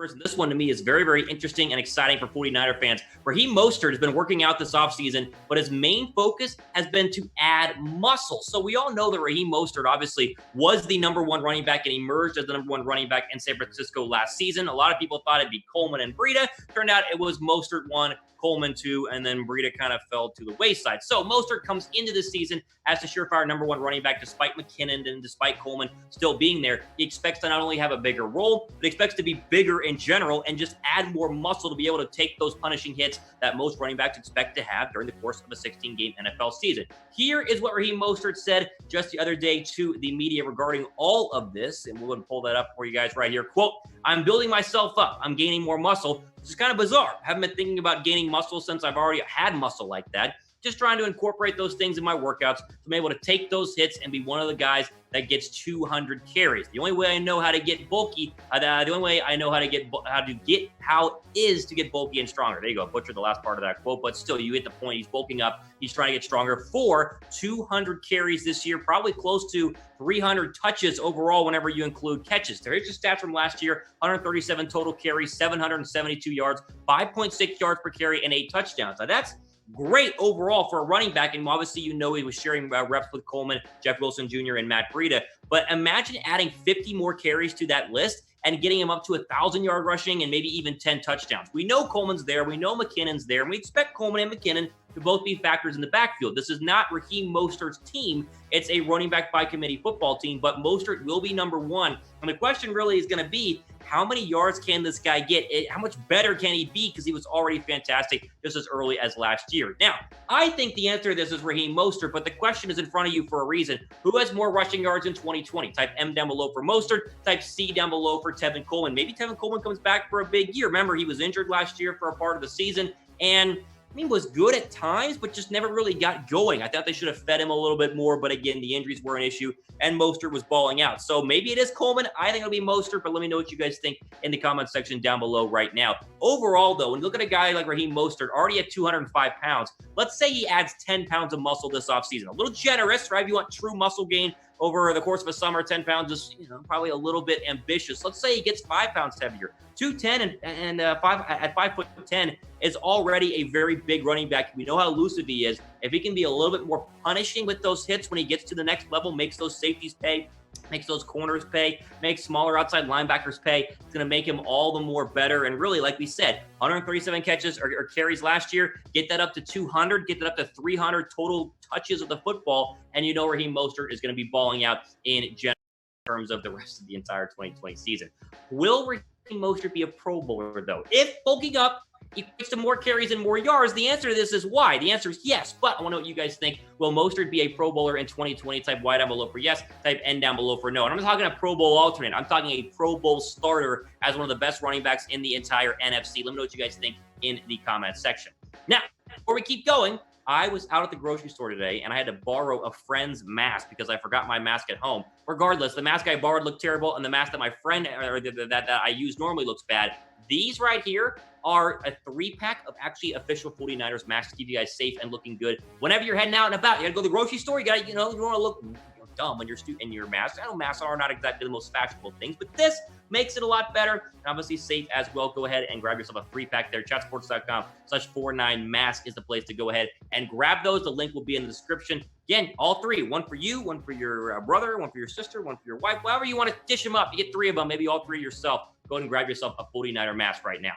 receivers. And this one to me is very, very interesting and exciting for 49er fans. Raheem Mostert has been working out this offseason, but his main focus has been to add muscle. So we all know that Raheem Mostert obviously was the number one running back and emerged as the number one running back in San Francisco last season. A lot of people thought it'd be Coleman and Breida. Turned out it was Mostert 1, Coleman 2, and then Breida kind of fell to the wayside. So Mostert comes into this season as the surefire number one running back, despite McKinnon and despite Coleman still being there. He expects to not only have a bigger role, but expects to be bigger in general and just add more muscle to be able to take those punishing hits that most running backs expect to have during the course of a 16-game NFL season. Here is what Raheem Mostert said just the other day to the media regarding all of this, and we'll go and pull that up for you guys right here. Quote, "I'm building myself up. I'm gaining more muscle. This is kind of bizarre. I haven't been thinking about gaining muscle since I've already had muscle like that. Just trying to incorporate those things in my workouts. So I'm able to take those hits and be one of the guys that gets 200 carries. The only way I know how to get bulky, the only way I know how is to get bulky and stronger." There you go. Butchered the last part of that quote, but still, you get the point. He's bulking up. He's trying to get stronger for 200 carries this year, probably close to 300 touches overall whenever you include catches. There's your stats from last year: 137 total carries, 772 yards, 5.6 yards per carry, and 8 touchdowns. Now that's great overall for a running back, and obviously he was sharing reps with Coleman, Jeff Wilson Jr., and Matt Breida. But imagine adding 50 more carries to that list and getting him up to 1,000-yard rushing and maybe even 10 touchdowns. We know Coleman's there. We know McKinnon's there. And we expect Coleman and McKinnon to both be factors in the backfield. This is not Raheem Mostert's team. It's a running back by committee football team, but Mostert will be number one. And the question really is going to be, how many yards can this guy get? How much better can he be? Because he was already fantastic just as early as last year. Now, I think the answer to this is Raheem Mostert, but the question is in front of you for a reason. Who has more rushing yards in 2020? Type M down below for Mostert. Type C down below for Tevin Coleman. Maybe Tevin Coleman comes back for a big year. Remember, he was injured last year for a part of the season, and was good at times, but just never really got going. I thought they should have fed him a little bit more, but again, the injuries were an issue, and Mostert was balling out. So maybe it is Coleman. I think it'll be Mostert, but let me know what you guys think in the comment section down below right now. Overall, though, when you look at a guy like Raheem Mostert, already at 205 pounds, let's say he adds 10 pounds of muscle this offseason. A little generous, right? If you want true muscle gain over the course of a summer, 10 pounds is probably a little bit ambitious. Let's say he gets 5 pounds heavier. 210 and 5'10" is already a very big running back. We know how elusive he is. If he can be a little bit more punishing with those hits when he gets to the next level, makes those safeties pay, makes those corners pay, makes smaller outside linebackers pay, it's going to make him all the more better. And really, like we said, 137 catches or carries last year, get that up to 200, get that up to 300 total touches of the football, and Raheem Mostert is going to be balling out in general in terms of the rest of the entire 2020 season. Will Raheem Mostert be a Pro Bowler, though? If bulking up equates to more carries and more yards, the answer to this is why. The answer is yes, but I want to know what you guys think. Will Mostert be a Pro Bowler in 2020? Type Y down below for yes, type N down below for no. And I'm not talking a Pro Bowl alternate. I'm talking a Pro Bowl starter as one of the best running backs in the entire NFC. Let me know what you guys think in the comments section. Now, before we keep going, I was out at the grocery store today, and I had to borrow a friend's mask because I forgot my mask at home. Regardless, the mask I borrowed looked terrible, and the mask that my friend or that I use normally looks bad. These right here are a 3-pack of actually official 49ers masks to keep you guys safe and looking good. Whenever you're heading out and about, you got to go to the grocery store. You got to, you don't want to look dumb when you're in your mask. I know masks are not exactly the most fashionable things, but this makes it a lot better and obviously safe as well. Go ahead and grab yourself a 3-pack there. Chatsports.com/49mask is the place to go ahead and grab those. The link will be in the description. Again, all 3, one for you, one for your brother, one for your sister, one for your wife, however you want to dish them up. You get 3 of them, maybe all 3 yourself. Go ahead and grab yourself a 49er mask right now.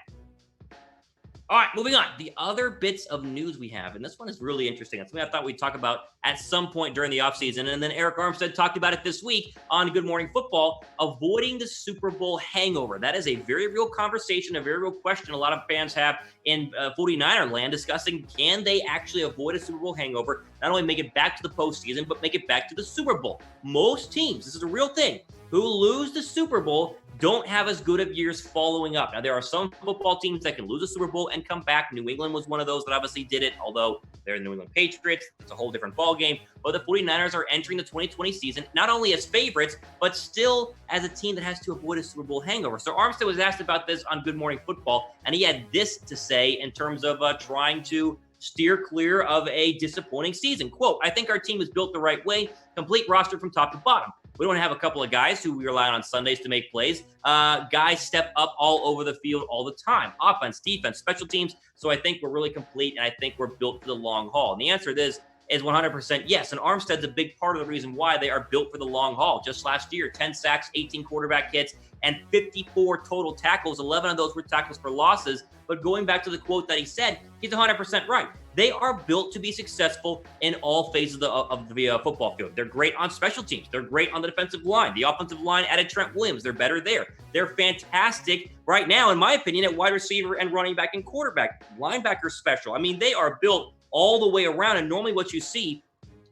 All right, moving on. The other bits of news we have, and this one is really interesting. It's something I thought we'd talk about at some point during the offseason, and then Arik Armstead talked about it this week on Good Morning Football, avoiding the Super Bowl hangover. That is a very real conversation, a very real question a lot of fans have in 49er land, discussing can they actually avoid a Super Bowl hangover, not only make it back to the postseason, but make it back to the Super Bowl. Most teams, this is a real thing, who lose the Super Bowl don't have as good of years following up. Now, there are some football teams that can lose a Super Bowl and come back. New England was one of those that obviously did it, although they're the New England Patriots. It's a whole different ballgame. But the 49ers are entering the 2020 season not only as favorites, but still as a team that has to avoid a Super Bowl hangover. So Armstead was asked about this on Good Morning Football, and he had this to say in terms of trying to steer clear of a disappointing season. Quote, "I think our team is built the right way, complete roster from top to bottom. We don't have a couple of guys who we rely on Sundays to make plays. Guys step up all over the field all the time. Offense, defense, special teams. So I think we're really complete, and I think we're built for the long haul. And the answer to this is 100% yes. And Armstead's a big part of the reason why they are built for the long haul. Just last year, 10 sacks, 18 quarterback hits, and 54 total tackles. 11 of those were tackles for losses. But going back to the quote that he said, he's 100% right. They are built to be successful in all phases of the football field. They're great on special teams. They're great on the defensive line. The offensive line added Trent Williams. They're better there. They're fantastic right now, in my opinion, at wide receiver and running back and quarterback. Linebacker special. I mean, they are built all the way around. And normally what you see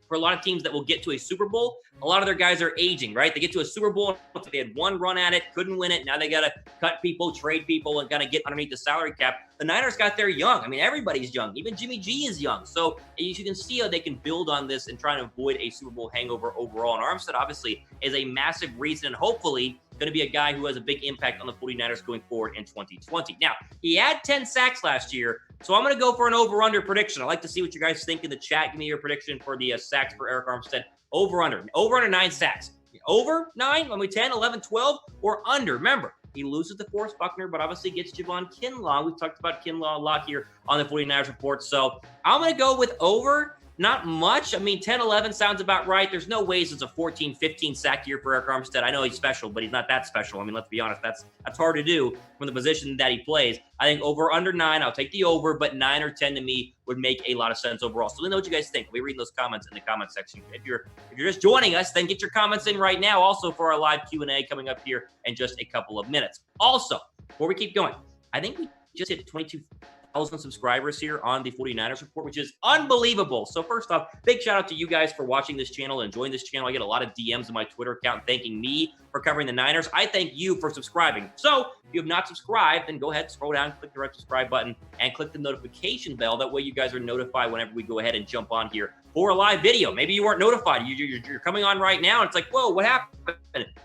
for a lot of teams that will get to a Super Bowl, a lot of their guys are aging, right? They get to a Super Bowl, they had one run at it, couldn't win it. Now they got to cut people, trade people, and kind of get underneath the salary cap. The Niners got there young. I mean, everybody's young. Even Jimmy G is young. So you can see how they can build on this and try to avoid a Super Bowl hangover overall. And Armstead obviously is a massive reason, and hopefully going to be a guy who has a big impact on the 49ers going forward in 2020. Now, he had 10 sacks last year, so I'm going to go for an over-under prediction. I'd like to see what you guys think in the chat. Give me your prediction for the sacks for Arik Armstead. Over-under 9 sacks. Over 9, 10, 11, 12, or under. Remember, he loses to Forrest Buckner, but obviously gets Javon Kinlaw. We've talked about Kinlaw a lot here on the 49ers report. So I'm going to go with over. Not much. I mean, 10, 11 sounds about right. There's no ways it's a 14, 15 sack year for Arik Armstead. I know he's special, but he's not that special. I mean, let's be honest. That's hard to do from the position that he plays. I think over under 9. I'll take the over, but 9 or 10 to me would make a lot of sense overall. So let me know what you guys think. We'll be reading those comments in the comment section. If you're just joining us, then get your comments in right now. Also for our live Q&A coming up here in just a couple of minutes. Also, before we keep going, I think we just hit 22,000 subscribers here on the 49ers report, which is unbelievable. So first off, big shout out to you guys for watching this channel and enjoying this channel. I get a lot of DMs on my Twitter account thanking me for covering the Niners. I thank you for subscribing. So if you have not subscribed, then go ahead, scroll down, click the red subscribe button, and click the notification bell. That way you guys are notified whenever we go ahead and jump on here for a live video. Maybe you weren't notified. You're coming on right now, and it's like, whoa, what happened?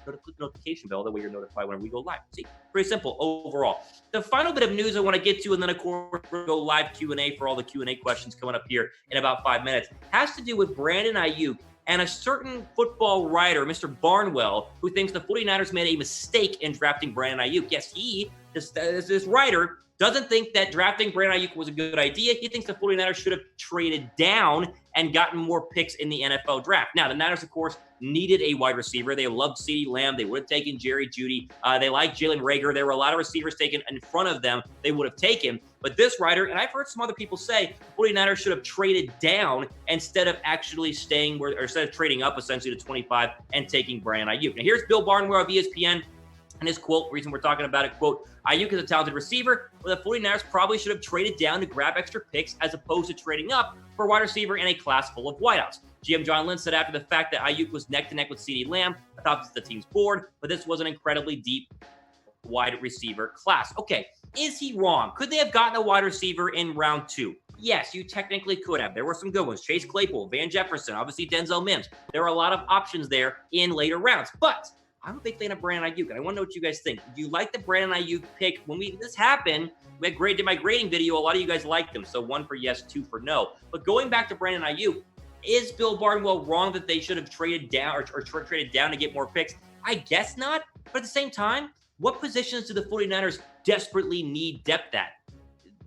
Click the notification bell. That way you're notified whenever we go live. See, pretty simple overall. The final bit of news I want to get to, and then of course we'll go live Q&A for all the Q&A questions coming up here in about 5 minutes, has to do with Brandon Aiyuk and a certain football writer, Mr. Barnwell, who thinks the 49ers made a mistake in drafting Brandon Aiyuk. Yes, this writer doesn't think that drafting Brandon Aiyuk was a good idea. He thinks the 49ers should have traded down and gotten more picks in the NFL draft. Now, the Niners, of course, needed a wide receiver. They loved CeeDee Lamb. They would have taken Jerry Jeudy. They liked Jalen Reagor. There were a lot of receivers taken in front of them they would have taken. But this writer, and I've heard some other people say, 49ers should have traded down instead of actually staying where, or instead of trading up essentially to 25 and taking Brandon Aiyuk. Now, here's Bill Barnwell of ESPN. And his quote, reason we're talking about it, quote, Aiyuk is a talented receiver, but the 49ers probably should have traded down to grab extra picks as opposed to trading up for a wide receiver in a class full of wideouts. GM John Lynch said after the fact that Aiyuk was neck to neck with CeeDee Lamb, I thought this was the team's board, but this was an incredibly deep wide receiver class. Okay, is he wrong? Could they have gotten a wide receiver in round 2? Yes, you technically could have. There were some good ones. Chase Claypool, Van Jefferson, obviously Denzel Mims. There were a lot of options there in later rounds, but I'm a big fan of Brandon Aiyuk, and I want to know what you guys think. Do you like the Brandon Aiyuk pick? When this happened, we had did my grading video. A lot of you guys liked them, so 1 for yes, 2 for no. But going back to Brandon Aiyuk, is Bill Barnwell wrong that they should have traded down or traded down to get more picks? I guess not. But at the same time, what positions do the 49ers desperately need depth at?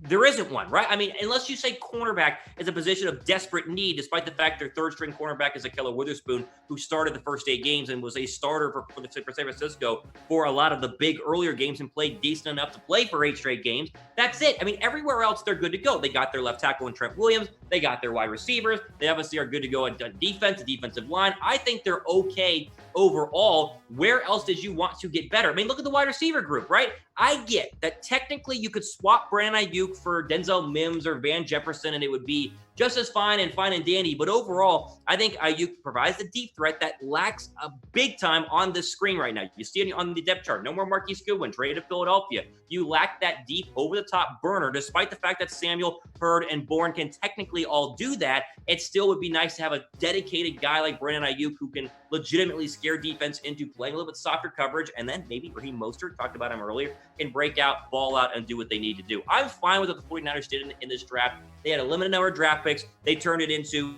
There isn't one, right? I mean, unless you say cornerback is a position of desperate need, despite the fact their third-string cornerback is Ahkello Witherspoon, who started the first 8 games and was a starter for San Francisco for a lot of the big earlier games and played decent enough to play for 8 straight games. That's it. I mean, everywhere else, they're good to go. They got their left tackle in Trent Williams. They got their wide receivers. They obviously are good to go at defense, the defensive line. I think they're okay overall. Where else did you want to get better? I mean, look at the wide receiver group, right? I get that technically you could swap Brandon Aiyuk for Denzel Mims or Van Jefferson and it would be just as fine and dandy. But overall, I think Aiyuk provides the deep threat that lacks a big time on this screen right now. You see it on the depth chart. No more Marquise Goodwin, traded to Philadelphia. You lack that deep over-the-top burner. Despite the fact that Samuel, Hurd, and Bourne can technically all do that, it still would be nice to have a dedicated guy like Brandon Aiyuk who can legitimately scare defense into playing a little bit softer coverage, and then maybe Raheem Mostert, talked about him earlier, can break out, ball out, and do what they need to do. I'm fine with what the 49ers did in this draft. They had a limited number of draft picks. They turned it into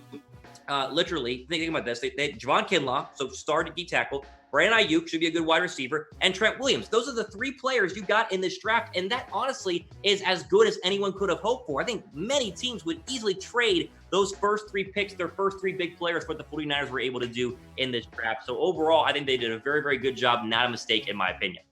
literally, thinking about this, they Javon Kinlaw, so started D tackle. Brandon Aiyuk should be a good wide receiver, and Trent Williams. Those are the 3 players you got in this draft, and that honestly is as good as anyone could have hoped for. I think many teams would easily trade those first 3 picks, their first 3 big players, what the 49ers were able to do in this draft. So overall, I think they did a very, very good job, not a mistake in my opinion.